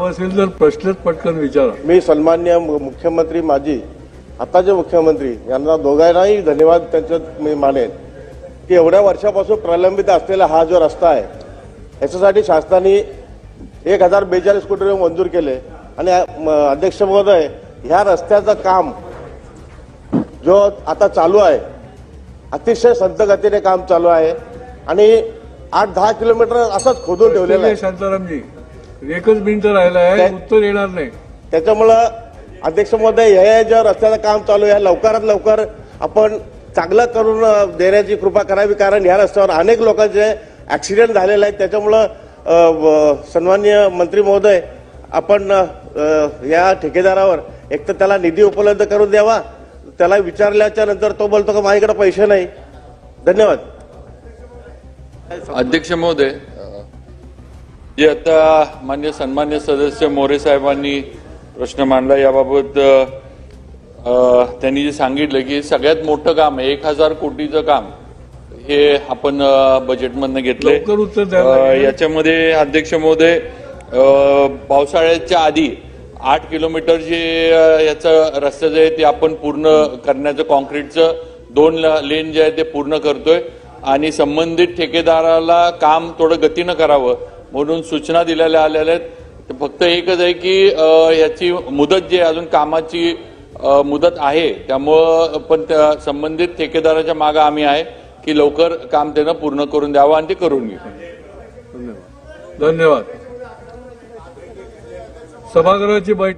असेल तर प्रश्नच पटकन विचारा। मी सन्माननीय मुख्यमंत्री माजी आताचे मुख्यमंत्री यांना दोघांनाही धन्यवाद त्यांच्यात मी मानेन की एवढ्या वर्षापासून प्रलंबित असलेला हा जो रस्ता आहे याच्यासाठी शासनाने 1042 कोटी रुपये मंजूर केले आणि अध्यक्ष महोदय ह्या रस्त्याचं काम जो आता चालू आहे अतिशय संत गतीने काम चालू आहे आणि 8-10 किलोमीटर असंच खोदून ठेवलेलं आहे। शांतारामजी एकच मिनिट राहिला आहे, उत्तर येणार नाही। त्याच्यामुळं अध्यक्ष महोदय हे जे रस्त्याचं काम चालू आहे लवकरात लवकर आपण चांगलं करून देण्याची कृपा करावी, कारण ह्या रस्त्यावर अनेक लोकांचे ऍक्सिडेंट झालेले आहेत। त्याच्यामुळं सन्माननीय मंत्री महोदय आपण या ठेकेदारावर एक तर त्याला निधी उपलब्ध करून द्यावा, त्याला विचारल्याच्या नंतर तो बोलतो की माझ्याकडे पैसे नाही। धन्यवाद। अध्यक्ष महोदय, जे आता सन्मान्य सदस्य मोरे साहेबांनी प्रश्न मांडला याबाबत त्यांनी जे सांगितलं की सगळ्यात मोठं काम आहे 1000 कोटीचं काम हे आपण बजेटमधनं घेतलंय। याच्यामध्ये अध्यक्ष महोदय पावसाळ्याच्या आधी 8 किलोमीटर जे याचं रस्त्याचं आहे ते आपण पूर्ण करण्याचं, कॉन्क्रीटचं 2 लेन जे आहे ते पूर्ण करतोय आणि संबंधित ठेकेदाराला काम थोडं गतीनं करावं म्हणून सूचना दिलेल्या आलेल्या आहेत। फक्त एकच आहे की याची मुदत जी अजून कामाची मुदत आहे त्यामुळं पण संबंधित ठेकेदाराच्या मागे आम्ही आहे की लवकर काम त्यानं पूर्ण करून द्यावं आणि ते करून घेऊ। धन्यवाद। सभागृहाची बैठक